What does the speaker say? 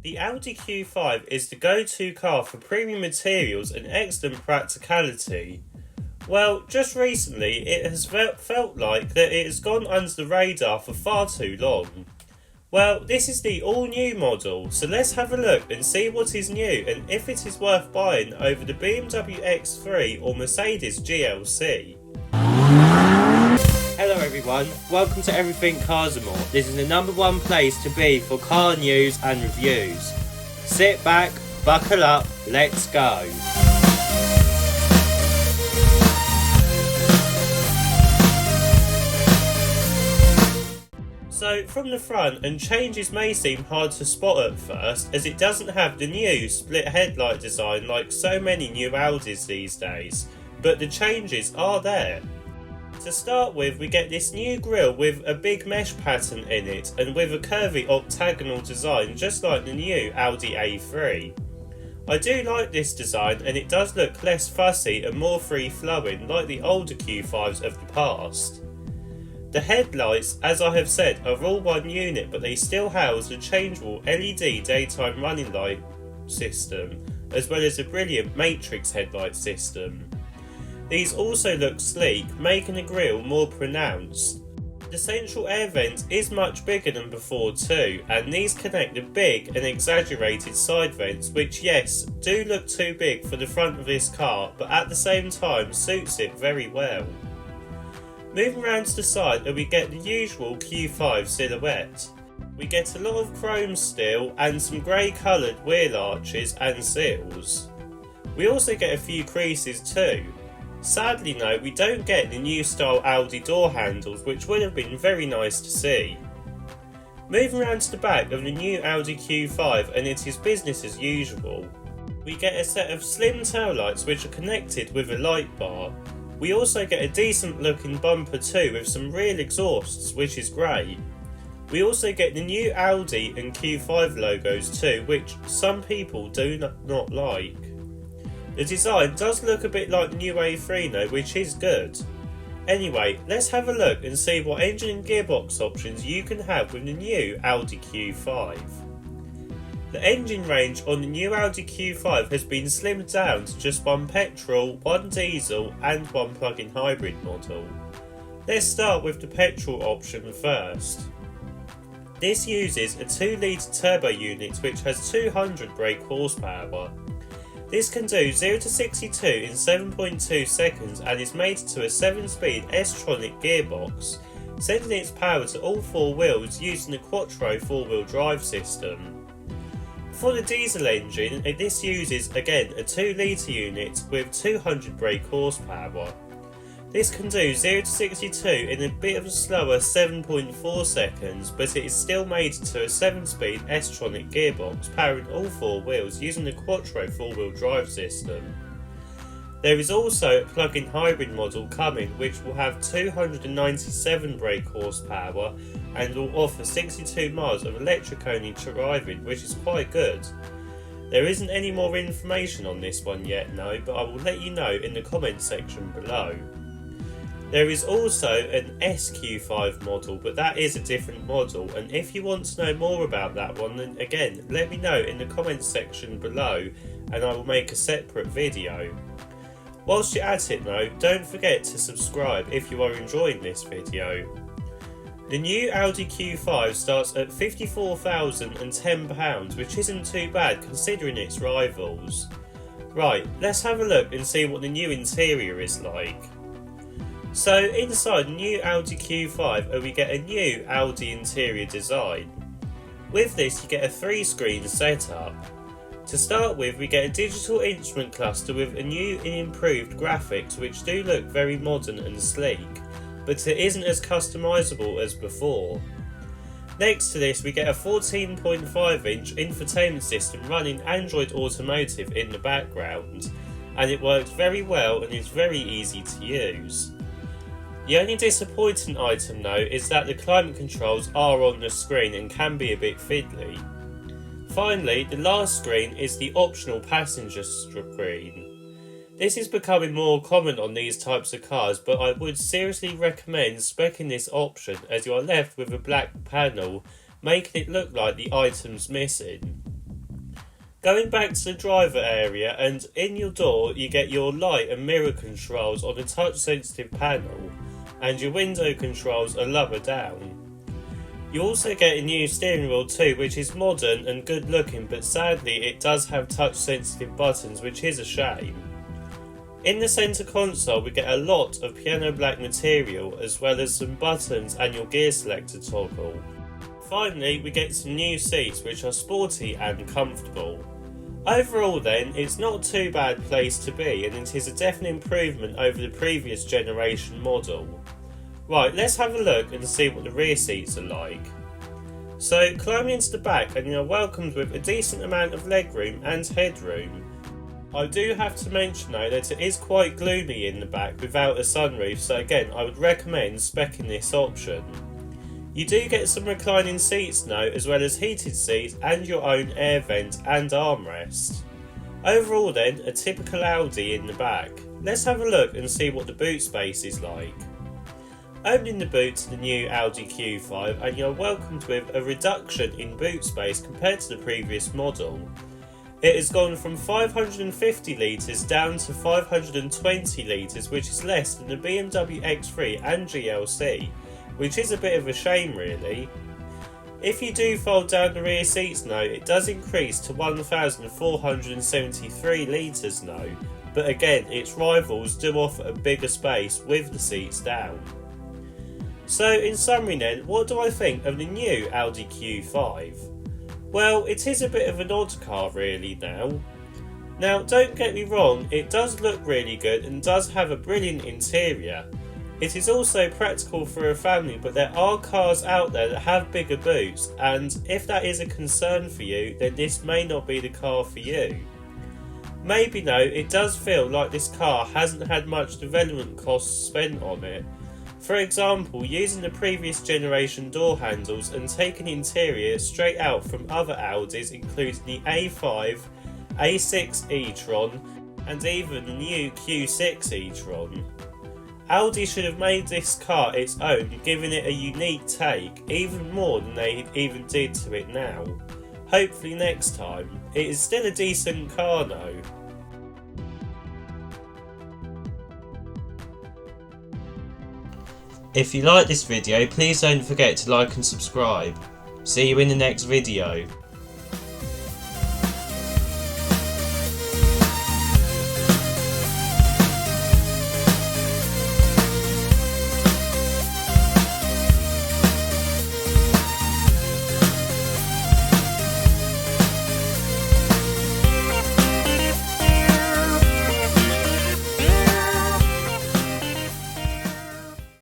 The Audi Q5 is the go-to car for premium materials and excellent practicality. Well, just recently it has felt like that it has gone under the radar for far too long. Well, this is the all-new model, so let's have a look and see what is new and if it is worth buying over the BMW X3 or Mercedes GLC. Hello everyone, welcome to Everything Cars and More. This is the #1 place to be for car news and reviews. Sit back, buckle up, let's go. So from the front, and changes may seem hard to spot at first as it doesn't have the new split headlight design like so many new Audis these days, but the changes are there. To start with, we get this new grille with a big mesh pattern in it and with a curvy octagonal design just like the new Audi A3. I do like this design and it does look less fussy and more free-flowing like the older Q5s of the past. The headlights, as I have said, are all one unit, but they still house a changeable LED daytime running light system as well as a brilliant matrix headlight system. These also look sleek, making the grille more pronounced. The central air vent is much bigger than before too, and these connect the big and exaggerated side vents which, yes, do look too big for the front of this car, but at the same time suits it very well. Moving round to the side, we get the usual Q5 silhouette. We get a lot of chrome steel and some grey coloured wheel arches and seals. We also get a few creases too. Sadly though, we don't get the new style Audi door handles, which would have been very nice to see. Moving around to the back of the new Audi Q5, and it is business as usual. We get a set of slim taillights which are connected with a light bar. We also get a decent looking bumper too with some real exhausts, which is great. We also get the new Audi and Q5 logos too, which some people do not like. The design does look a bit like the new A3 though, which is good. Anyway, let's have a look and see what engine and gearbox options you can have with the new Audi Q5. The engine range on the new Audi Q5 has been slimmed down to just one petrol, one diesel and one plug-in hybrid model. Let's start with the petrol option first. This uses a 2-litre turbo unit which has 200 brake horsepower. This can do 0 to 62 in 7.2 seconds and is mated to a 7-speed S-tronic gearbox, sending its power to all 4 wheels using the Quattro 4-wheel drive system. For the diesel engine, this uses again a 2-litre unit with 200 brake horsepower. This can do 0 to 62 in a bit of a slower 7.4 seconds, but it is still mated to a 7-speed S-tronic gearbox powering all 4 wheels using the Quattro 4-wheel drive system. There is also a plug-in hybrid model coming which will have 297 brake horsepower and will offer 62 miles of electric-only driving, which is quite good. There isn't any more information on this one yet, no, but I will let you know in the comment section below. There is also an SQ5 model, but that is a different model, and if you want to know more about that one, then again, let me know in the comments section below and I will make a separate video. Whilst you're at it though, don't forget to subscribe if you are enjoying this video. The new Audi Q5 starts at £54,010, which isn't too bad considering its rivals. Right, let's have a look and see what the new interior is like. So inside the new Audi Q5 we get a new Audi interior design. With this you get a 3-screen setup. To start with, we get a digital instrument cluster with a new and improved graphics which do look very modern and sleek, but it isn't as customisable as before. Next to this we get a 14.5-inch infotainment system running Android Automotive in the background, and it works very well and is very easy to use. The only disappointing item though is that the climate controls are on the screen and can be a bit fiddly. Finally, the last screen is the optional passenger screen. This is becoming more common on these types of cars, but I would seriously recommend speccing this option as you are left with a black panel, making it look like the items missing. Going back to the driver area, and in your door you get your light and mirror controls on a touch sensitive panel, and your window controls are lower down. You also get a new steering wheel too, which is modern and good looking, but sadly it does have touch sensitive buttons, which is a shame. In the centre console we get a lot of piano black material, as well as some buttons and your gear selector toggle. Finally, we get some new seats which are sporty and comfortable. Overall then, it's not too bad place to be, and it is a definite improvement over the previous generation model. Right, let's have a look and see what the rear seats are like. So, climbing into the back and you're welcomed with a decent amount of legroom and headroom. I do have to mention though that it is quite gloomy in the back without a sunroof, so again I would recommend speccing this option. You do get some reclining seats now, as well as heated seats and your own air vent and armrest. Overall then, a typical Audi in the back. Let's have a look and see what the boot space is like. Opening the boot to the new Audi Q5 and you're welcomed with a reduction in boot space compared to the previous model. It has gone from 550 litres down to 520 litres, which is less than the BMW X3 and GLC, which is a bit of a shame really. If you do fold down the rear seats now, it does increase to 1,473 litres now, but again its rivals do offer a bigger space with the seats down. So in summary then, what do I think of the new Audi Q5? Well, it is a bit of an odd car really now. Now don't get me wrong, it does look really good and does have a brilliant interior. It is also practical for a family, but there are cars out there that have bigger boots, and if that is a concern for you, then this may not be the car for you. Maybe though, it does feel like this car hasn't had much development costs spent on it. For example, using the previous generation door handles and taking interior straight out from other Audis, including the A5, A6 e-tron, and even the new Q6 e-tron. Audi should have made this car its own, giving it a unique take, even more than they even did to it now. Hopefully next time. It is still a decent car though. If you like this video, please don't forget to like and subscribe. See you in the next video.